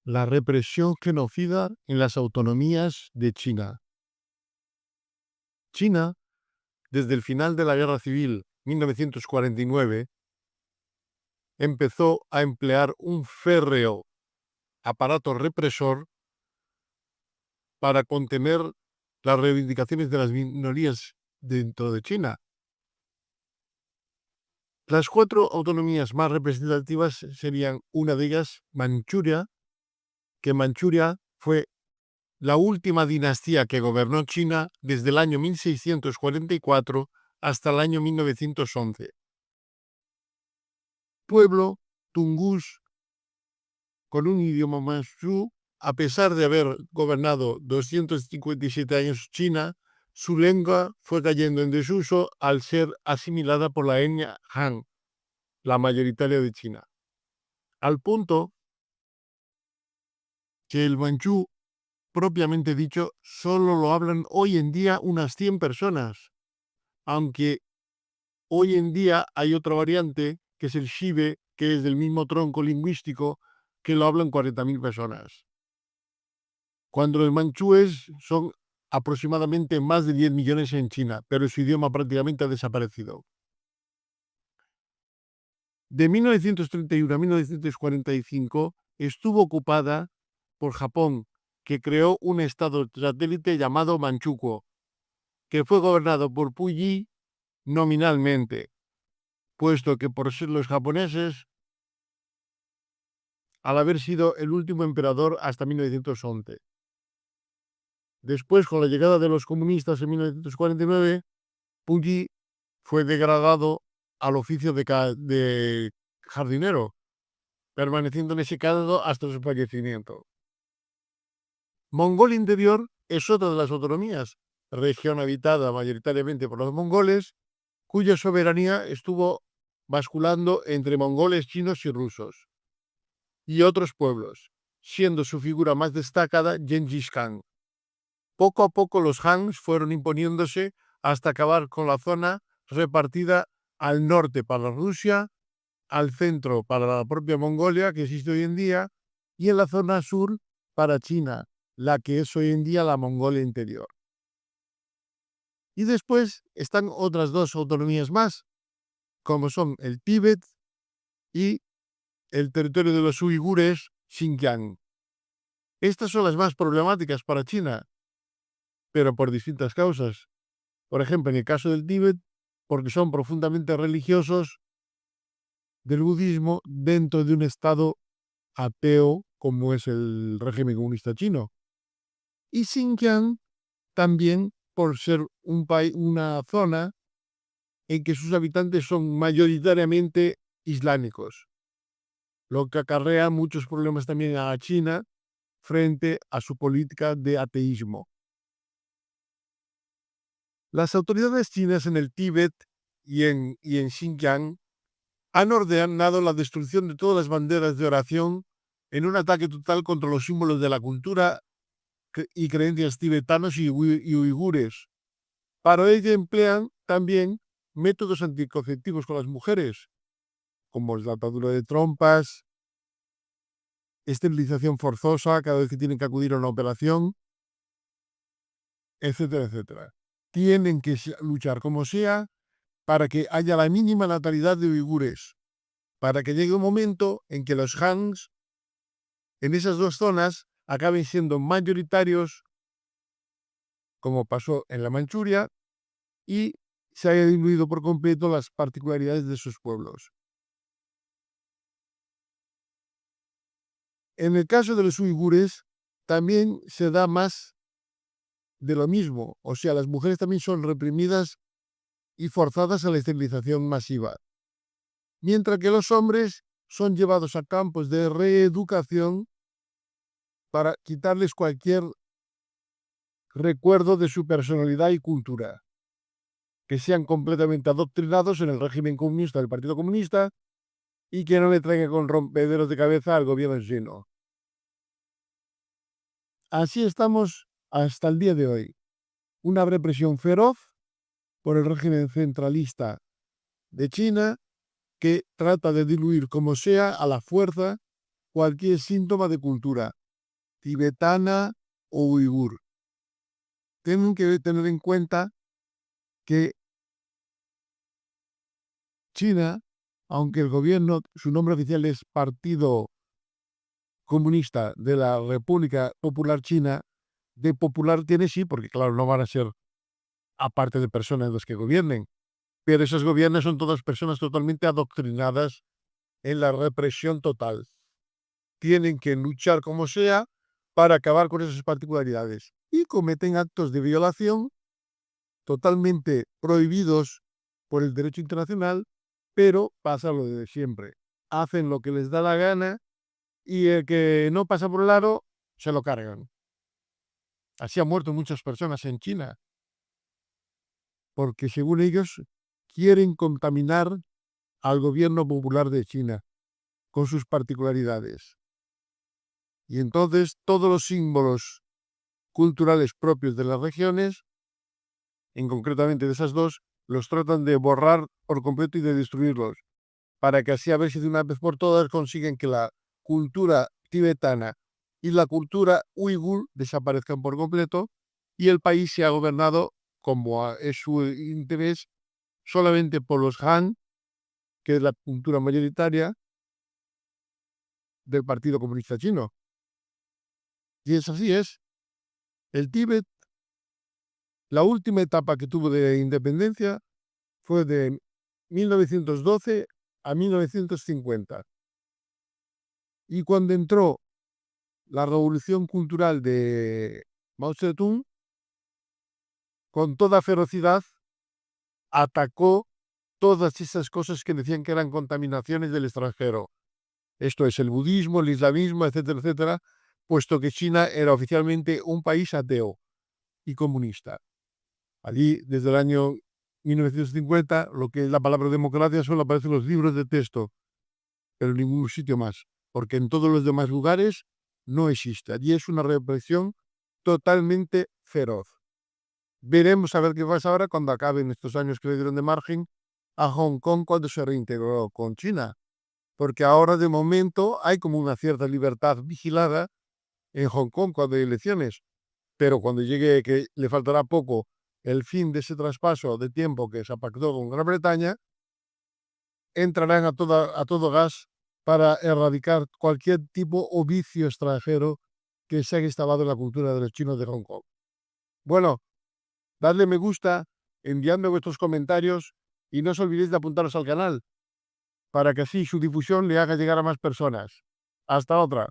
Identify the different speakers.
Speaker 1: la represión genocida en las autonomías de China. China, desde el final de la Guerra Civil 1949, empezó a emplear un férreo aparato represor para contener las reivindicaciones de las minorías dentro de China. Las 4 autonomías más representativas serían, una de ellas, Manchuria, que Manchuria fue la última dinastía que gobernó China desde el año 1644 hasta el año 1911. Pueblo tungús con un idioma manchú, a pesar de haber gobernado 257 años China, su lengua fue cayendo en desuso al ser asimilada por la etnia Han, la mayoritaria de China, al punto que el manchú, propiamente dicho, solo lo hablan hoy en día unas 100 personas, aunque hoy en día hay otra variante, que es el xibe, que es del mismo tronco lingüístico, que lo hablan 40.000 personas. Cuando los manchúes son aproximadamente más de 10 millones en China, pero su idioma prácticamente ha desaparecido. De 1931 a 1945 estuvo ocupada por Japón, que creó un estado satélite llamado Manchukuo, que fue gobernado por Puyi nominalmente, puesto que por ser los japoneses, al haber sido el último emperador hasta 1911. Después, con la llegada de los comunistas en 1949, Puyi fue degradado al oficio de jardinero, permaneciendo en ese cargo hasta su fallecimiento. Mongolia Interior es otra de las autonomías, región habitada mayoritariamente por los mongoles, cuya soberanía estuvo basculando entre mongoles, chinos y rusos, y otros pueblos, siendo su figura más destacada Gengis Khan. Poco a poco los Hans fueron imponiéndose hasta acabar con la zona repartida al norte para Rusia, al centro para la propia Mongolia, que existe hoy en día, y en la zona sur para China, la que es hoy en día la Mongolia Interior. Y después están otras 2 autonomías más, como son el Tíbet y el territorio de los uigures, Xinjiang. Estas son las más problemáticas para China, pero por distintas causas. Por ejemplo, en el caso del Tíbet, porque son profundamente religiosos del budismo dentro de un estado ateo como es el régimen comunista chino. Y Xinjiang también por ser una zona en que sus habitantes son mayoritariamente islámicos, lo que acarrea muchos problemas también a China frente a su política de ateísmo. Las autoridades chinas en el Tíbet y en Xinjiang han ordenado la destrucción de todas las banderas de oración en un ataque total contra los símbolos de la cultura y creencias tibetanos y uigures. Para ello emplean también métodos anticonceptivos con las mujeres, como la atadura de trompas, esterilización forzosa cada vez que tienen que acudir a una operación, etcétera, etcétera. Tienen que luchar como sea para que haya la mínima natalidad de uigures, para que llegue un momento en que los Hans en esas 2 zonas acaben siendo mayoritarios, como pasó en la Manchuria, y se haya diluido por completo las particularidades de sus pueblos. En el caso de los uigures, también se da más de lo mismo, o sea, las mujeres también son reprimidas y forzadas a la esterilización masiva, mientras que los hombres son llevados a campos de reeducación para quitarles cualquier recuerdo de su personalidad y cultura, que sean completamente adoctrinados en el régimen comunista del Partido Comunista y que no le traigan con rompederos de cabeza al gobierno chino. Así estamos hasta el día de hoy. Una represión feroz por el régimen centralista de China, que trata de diluir como sea a la fuerza cualquier síntoma de cultura. tibetana o uigur. Tienen que tener en cuenta que China, aunque el gobierno, su nombre oficial es Partido Comunista de la República Popular China, de popular tiene sí, porque claro, no van a ser aparte de personas los que gobiernen, pero esos gobiernos son todas personas totalmente adoctrinadas en la represión total. Tienen que luchar como sea para acabar con esas particularidades y cometen actos de violación totalmente prohibidos por el derecho internacional, pero pasa lo de siempre. Hacen lo que les da la gana y el que no pasa por el aro se lo cargan. Así han muerto muchas personas en China, porque según ellos quieren contaminar al gobierno popular de China con sus particularidades. Y entonces todos los símbolos culturales propios de las regiones, en concretamente de esas dos, los tratan de borrar por completo y de destruirlos, para que así a ver si de una vez por todas consiguen que la cultura tibetana y la cultura uigur desaparezcan por completo y el país sea gobernado, como es su interés, solamente por los Han, que es la cultura mayoritaria del Partido Comunista Chino. Y es así es. El Tíbet, la última etapa que tuvo de independencia fue de 1912 a 1950. Y cuando entró la revolución cultural de Mao Zedong, con toda ferocidad, atacó todas esas cosas que decían que eran contaminaciones del extranjero. Esto es el budismo, el islamismo, etcétera, etcétera, puesto que China era oficialmente un país ateo y comunista. Allí, desde el año 1950, lo que es la palabra democracia solo aparece en los libros de texto, pero en ningún sitio más, porque en todos los demás lugares no existe. Allí es una represión totalmente feroz. Veremos a ver qué pasa ahora cuando acaben estos años que le dieron de margen a Hong Kong cuando se reintegró con China, porque ahora de momento hay como una cierta libertad vigilada en Hong Kong cuando hay elecciones, pero cuando llegue, que le faltará poco, el fin de ese traspaso de tiempo que se pactó con Gran Bretaña, entrarán a todo gas para erradicar cualquier tipo o vicio extranjero que se haya instalado en la cultura de los chinos de Hong Kong. Bueno, dadle me gusta, enviadme vuestros comentarios y no os olvidéis de apuntaros al canal para que así su difusión le haga llegar a más personas. Hasta otra.